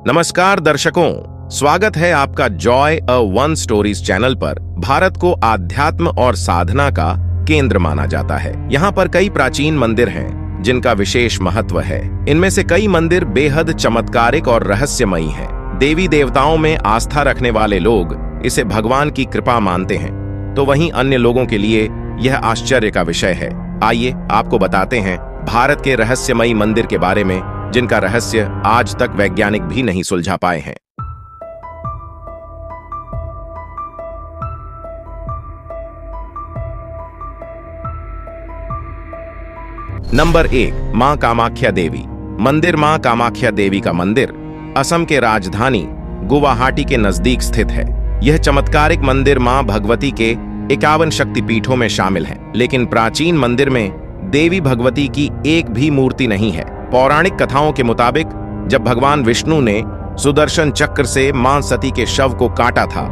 नमस्कार दर्शकों, स्वागत है आपका Joy a one stories channel पर। भारत को आध्यात्म और साधना का केंद्र माना जाता है। यहाँ पर कई प्राचीन मंदिर हैं जिनका विशेष महत्व है। इनमें से कई मंदिर बेहद चमत्कारिक और रहस्यमयी हैं। देवी देवताओं में आस्था रखने वाले लोग इसे भगवान की कृपा मानते हैं, तो वहीं अन्य लोगों के लिए यह आश्चर्य का विषय है। आइए आपको बताते हैं भारत के रहस्यमयी मंदिर के बारे में, जिनका रहस्य आज तक वैज्ञानिक भी नहीं सुलझा पाए हैं। नंबर 1, मां कामाख्या देवी मंदिर। मां कामाख्या देवी का मंदिर असम के राजधानी गुवाहाटी के नजदीक स्थित है। यह चमत्कारिक मंदिर मां भगवती के 51 शक्तिपीठों में शामिल है, लेकिन प्राचीन मंदिर में देवी भगवती की एक भी मूर्ति नहीं है। पौराणिक कथाओं के मुताबिक जब भगवान विष्णु ने सुदर्शन चक्र से मां सती के शव को काटा था,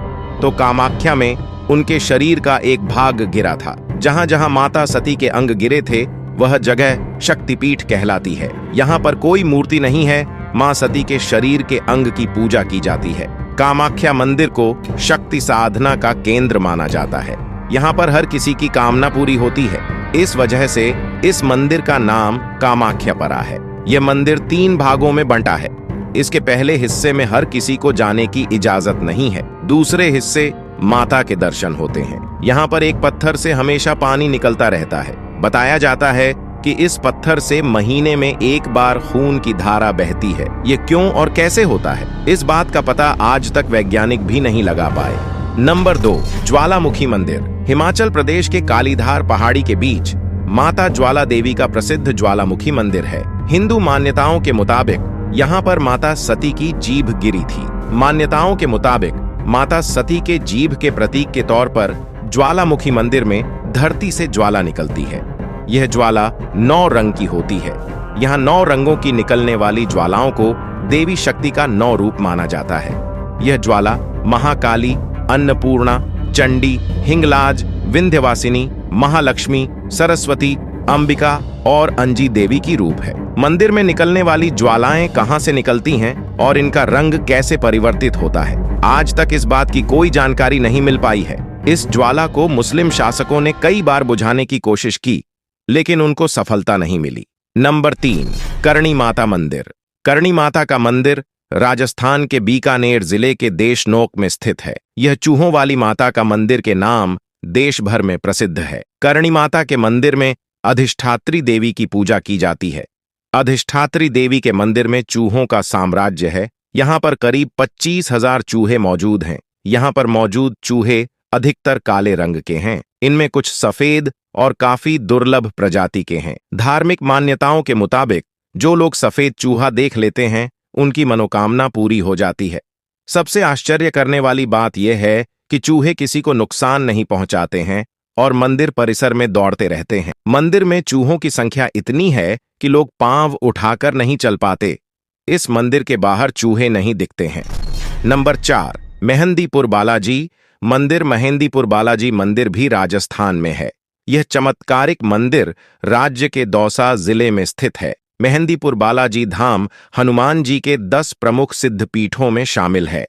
तो कामाख्या में उनके शरीर का एक भाग गिरा था। जहां जहां माता सती के अंग गिरे थे, वह जगह शक्तिपीठ कहलाती है। यहाँ पर कोई मूर्ति नहीं है, मां सती के शरीर के अंग की पूजा की जाती है। कामाख्या मंदिर को शक्ति साधना का केंद्र माना जाता है। यहाँ पर हर किसी की कामना पूरी होती है। इस वजह से इस मंदिर का नाम कामाख्या पड़ा है। यह मंदिर 3 भागों में बंटा है। इसके पहले हिस्से में हर किसी को जाने की इजाजत नहीं है। दूसरे हिस्से माता के दर्शन होते हैं। यहाँ पर एक पत्थर से हमेशा पानी निकलता रहता है। बताया जाता है कि इस पत्थर से महीने में एक बार खून की धारा बहती है। ये क्यों और कैसे होता है, इस बात का पता आज तक वैज्ञानिक भी नहीं लगा पाए। नंबर 2, ज्वालामुखी मंदिर। हिमाचल प्रदेश के कालीधार पहाड़ी के बीच माता ज्वाला देवी का प्रसिद्ध ज्वालामुखी मंदिर है। हिंदू मान्यताओं के मुताबिक यहाँ पर माता सती की जीभ गिरी थी। मान्यताओं के मुताबिक माता सती के जीभ के प्रतीक के तौर पर ज्वालामुखी मंदिर में धरती से ज्वाला निकलती है। यह ज्वाला 9 रंग की होती है। यहाँ 9 रंगों की निकलने वाली ज्वालाओं को देवी शक्ति का 9 रूप माना जाता है। यह ज्वाला महाकाली, अन्नपूर्णा, चंडी, हिंगलाज, विंध्यवासिनी, महालक्ष्मी, सरस्वती, अंबिका और अंजी देवी की रूप है। मंदिर में निकलने वाली ज्वालाएं कहां से निकलती हैं और इनका रंग कैसे परिवर्तित होता है, आज तक इस बात की कोई जानकारी नहीं मिल पाई है। इस ज्वाला को मुस्लिम शासकों ने कई बार बुझाने की कोशिश की, लेकिन उनको सफलता नहीं मिली। नंबर 3, करणी माता मंदिर। करणी माता का मंदिर राजस्थान के बीकानेर जिले के देशनोक में स्थित है। यह चूहों वाली माता का मंदिर के नाम देश भर में प्रसिद्ध है। करणी माता के मंदिर में अधिष्ठात्री देवी की पूजा की जाती है। अधिष्ठात्री देवी के मंदिर में चूहों का साम्राज्य है। यहाँ पर करीब 25,000 चूहे मौजूद हैं। यहाँ पर मौजूद चूहे अधिकतर काले रंग के हैं। इनमें कुछ सफेद और काफी दुर्लभ प्रजाति के हैं। धार्मिक मान्यताओं के मुताबिक जो लोग सफेद चूहा देख लेते हैं, उनकी मनोकामना पूरी हो जाती है। सबसे आश्चर्य करने वाली बात यह है कि चूहे किसी को नुकसान नहीं पहुंचाते हैं और मंदिर परिसर में दौड़ते रहते हैं। मंदिर में चूहों की संख्या इतनी है कि लोग पांव उठाकर नहीं चल पाते। इस मंदिर के बाहर चूहे नहीं दिखते हैं। नंबर 4, मेहंदीपुर बालाजी मंदिर। मेहंदीपुर बालाजी मंदिर भी राजस्थान में है। यह चमत्कारिक मंदिर राज्य के दौसा जिले में स्थित है। मेहंदीपुर बालाजी धाम हनुमान जी के 10 प्रमुख सिद्ध पीठों में शामिल है।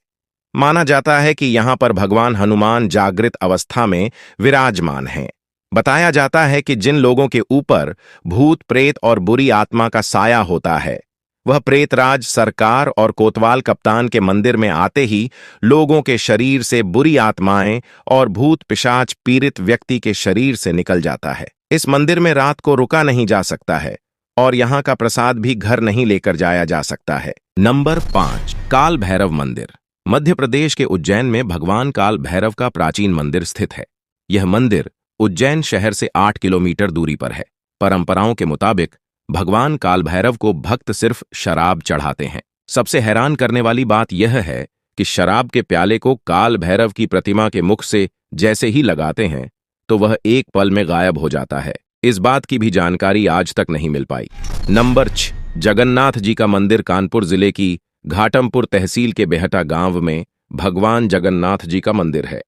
माना जाता है कि यहाँ पर भगवान हनुमान जागृत अवस्था में विराजमान हैं। बताया जाता है कि जिन लोगों के ऊपर भूत प्रेत और बुरी आत्मा का साया होता है, वह प्रेतराज सरकार और कोतवाल कप्तान के मंदिर में आते ही लोगों के शरीर से बुरी आत्माएं और भूत पिशाच पीड़ित व्यक्ति के शरीर से निकल जाता है। इस मंदिर में रात को रुका नहीं जा सकता है और यहाँ का प्रसाद भी घर नहीं लेकर जाया जा सकता है। नंबर 5, काल भैरव मंदिर। मध्य प्रदेश के उज्जैन में भगवान काल भैरव का प्राचीन मंदिर स्थित है। यह मंदिर उज्जैन शहर से 8 किलोमीटर दूरी पर है। परंपराओं के मुताबिक भगवान काल भैरव को भक्त सिर्फ शराब चढ़ाते हैं। सबसे हैरान करने वाली बात यह है कि शराब के प्याले को काल भैरव की प्रतिमा के मुख से जैसे ही लगाते हैं, तो वह एक पल में गायब हो जाता है। इस बात की भी जानकारी आज तक नहीं मिल पाई। नंबर 6, जगन्नाथ जी का मंदिर। कानपुर जिले की घाटमपुर तहसील के बेहटा गांव में भगवान जगन्नाथ जी का मंदिर है।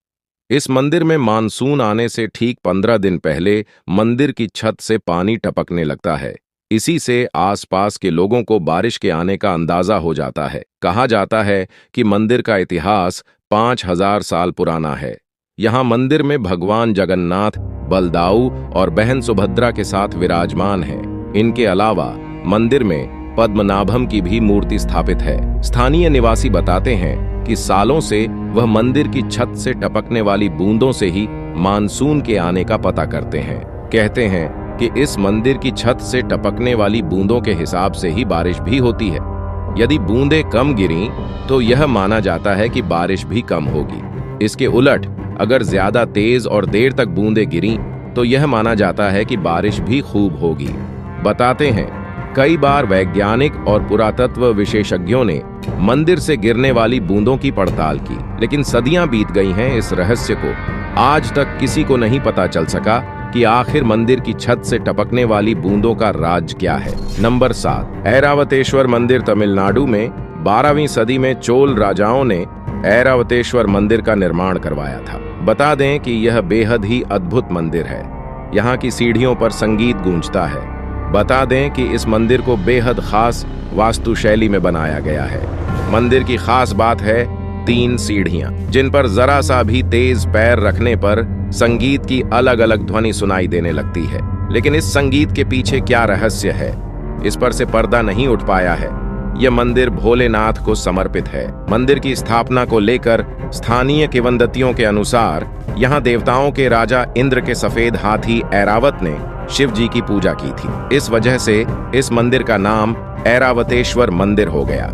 इस मंदिर में मानसून आने से ठीक 15 दिन पहले मंदिर की छत से पानी टपकने लगता है। इसी से आसपास के लोगों को बारिश के आने का अंदाजा हो जाता है। कहा जाता है कि मंदिर का इतिहास 5000 साल पुराना है। यहाँ मंदिर में भगवान जगन्नाथ, बलदाऊ और बहन सुभद्रा के साथ विराजमान है। इनके अलावा मंदिर में पद्मनाभम की भी मूर्ति स्थापित है। स्थानीय निवासी बताते हैं कि सालों से वह मंदिर की छत से टपकने वाली बूंदों से ही मानसून के आने का पता करते हैं। कहते हैं कि इस मंदिर की छत से टपकने वाली बूंदों के हिसाब से ही बारिश भी होती है। यदि बूंदें कम गिरीं तो यह माना जाता है कि बारिश भी कम होगी। इसके उलट अगर ज्यादा तेज और देर तक बूंदें गिरीं तो यह माना जाता है कि बारिश भी खूब होगी। बताते हैं कई बार वैज्ञानिक और पुरातत्व विशेषज्ञों ने मंदिर से गिरने वाली बूंदों की पड़ताल की, लेकिन सदियां बीत गई हैं। इस रहस्य को आज तक किसी को नहीं पता चल सका कि आखिर मंदिर की छत से टपकने वाली बूंदों का राज क्या है। नंबर 7, ऐरावतेश्वर मंदिर तमिलनाडु में 12वीं सदी में चोल राजाओं ने ऐरावतेश्वर मंदिर का निर्माण करवाया था। बता दें कि यह बेहद ही अद्भुत मंदिर है। यहाँ की सीढ़ियों पर संगीत गूंजता है। बता दें कि इस मंदिर को बेहद खास वास्तुशैली में बनाया गया है। मंदिर की खास बात है 3 सीढ़ियां, जिन पर जरा सा भी तेज पैर रखने पर संगीत की अलग अलग ध्वनि सुनाई देने लगती है। लेकिन इस संगीत के पीछे क्या रहस्य है, इस पर से पर्दा नहीं उठ पाया है। यह मंदिर भोलेनाथ को समर्पित है। मंदिर की स्थापना को लेकर स्थानीय किंवदंतियों के अनुसार यहाँ देवताओं के राजा इंद्र के सफेद हाथी ऐरावत ने शिव जी की पूजा की थी। इस वजह से इस मंदिर का नाम ऐरावतेश्वर मंदिर हो गया।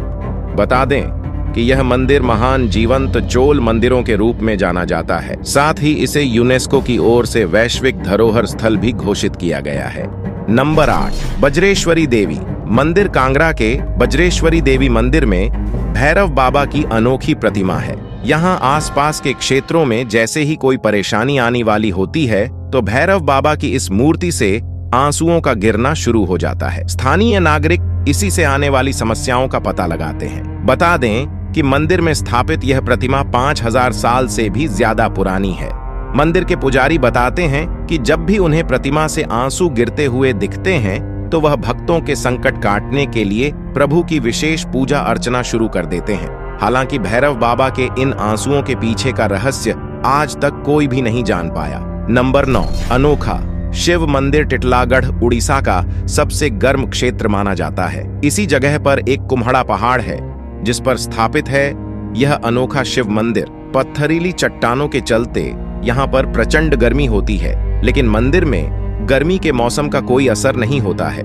बता दें कि यह मंदिर महान जीवंत चोल मंदिरों के रूप में जाना जाता है। साथ ही इसे यूनेस्को की ओर से वैश्विक धरोहर स्थल भी घोषित किया गया है। नंबर 8, बज्रेश्वरी देवी मंदिर। कांगड़ा के बज्रेश्वरी देवी मंदिर में भैरव बाबा की अनोखी प्रतिमा है। यहाँ आसपास के क्षेत्रों में जैसे ही कोई परेशानी आने वाली होती है तो भैरव बाबा की इस मूर्ति से आंसुओं का गिरना शुरू हो जाता है। स्थानीय नागरिक इसी से आने वाली समस्याओं का पता लगाते हैं। बता दें कि मंदिर में स्थापित यह प्रतिमा 5000 साल से भी ज्यादा पुरानी है। मंदिर के पुजारी बताते हैं कि जब भी उन्हें प्रतिमा से आंसू गिरते हुए दिखते हैं तो वह भक्तों के संकट काटने के लिए प्रभु की विशेष पूजा अर्चना शुरू कर देते हैं। हालांकि भैरव बाबा के इन आंसुओं के पीछे का रहस्य आज तक कोई भी नहीं जान पाया। नंबर 9, अनोखा शिव मंदिर। टिटलागढ़ उड़ीसा का सबसे गर्म क्षेत्र माना जाता है। इसी जगह पर एक कुम्हड़ा पहाड़ है जिस पर स्थापित है यह अनोखा शिव मंदिर। पत्थरीली चट्टानों के चलते यहाँ पर प्रचंड गर्मी होती है, लेकिन मंदिर में गर्मी के मौसम का कोई असर नहीं होता है।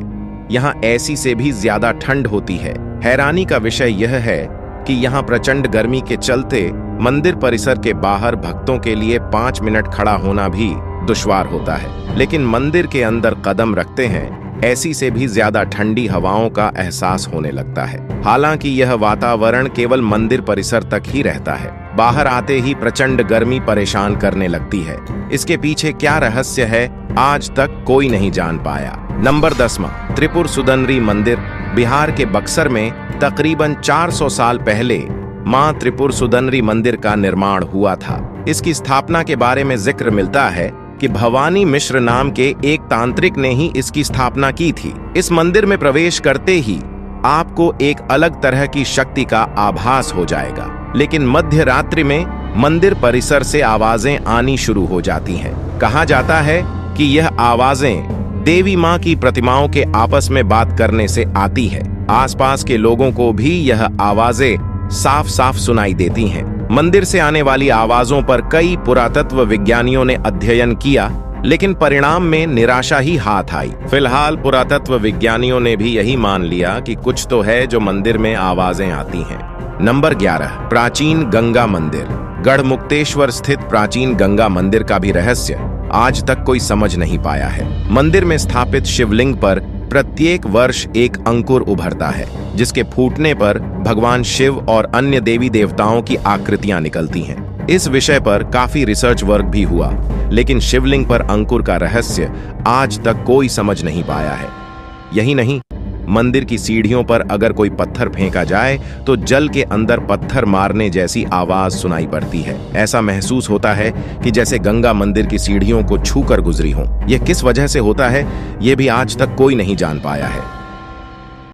यहाँ ऐसी से भी ज्यादा ठंड होती है। हैरानी का विषय यह है कि यहाँ प्रचंड गर्मी के चलते मंदिर परिसर के बाहर भक्तों के लिए 5 मिनट खड़ा होना भी दुश्वार होता है। लेकिन मंदिर के अंदर कदम रखते हैं ऐसी से भी ज्यादा ठंडी हवाओं का एहसास होने लगता है। हालांकि यह वातावरण केवल मंदिर परिसर तक ही रहता है। बाहर आते ही प्रचंड गर्मी परेशान करने लगती है। इसके पीछे क्या रहस्य है आज तक कोई नहीं जान पाया। नंबर 10, त्रिपुर सुंदरी मंदिर। बिहार के बक्सर में तकरीबन 400 साल पहले मां त्रिपुर सुंदरी मंदिर का निर्माण हुआ था। इसकी स्थापना के बारे में जिक्र मिलता है कि भवानी मिश्र नाम के एक तांत्रिक ने ही इसकी स्थापना की थी। इस मंदिर में प्रवेश करते ही आपको एक अलग तरह की शक्ति का आभास हो जाएगा। लेकिन मध्य रात्रि में मंदिर परिसर से आवाजें आनी शुरू हो जाती हैं। कहा जाता है कि यह आवाजें देवी मां की प्रतिमाओं के आपस में बात करने से आती है। आसपास के लोगों को भी यह आवाजें साफ साफ सुनाई देती हैं। मंदिर से आने वाली आवाजों पर कई पुरातत्व विज्ञानियों ने अध्ययन किया, लेकिन परिणाम में निराशा ही हाथ आई। फिलहाल पुरातत्व विज्ञानियों ने भी यही मान लिया कि कुछ तो है जो मंदिर में आवाजें आती हैं। नंबर 11, प्राचीन गंगा मंदिर। गढ़मुक्तेश्वर स्थित प्राचीन गंगा मंदिर का भी रहस्य आज तक कोई समझ नहीं पाया है। मंदिर में स्थापित शिवलिंग पर प्रत्येक वर्ष एक अंकुर उभरता है, जिसके फूटने पर भगवान शिव और अन्य देवी देवताओं की आकृतियां निकलती हैं। इस विषय पर काफी रिसर्च वर्क भी हुआ, लेकिन शिवलिंग पर अंकुर का रहस्य आज तक कोई समझ नहीं पाया है। यही नहीं, मंदिर की सीढ़ियों पर अगर कोई पत्थर फेंका जाए तो जल के अंदर पत्थर मारने जैसी आवाज सुनाई पड़ती है। ऐसा महसूस होता है कि जैसे गंगा मंदिर की सीढ़ियों को छूकर गुजरी हो। यह किस वजह से होता है, यह भी आज तक कोई नहीं जान पाया है।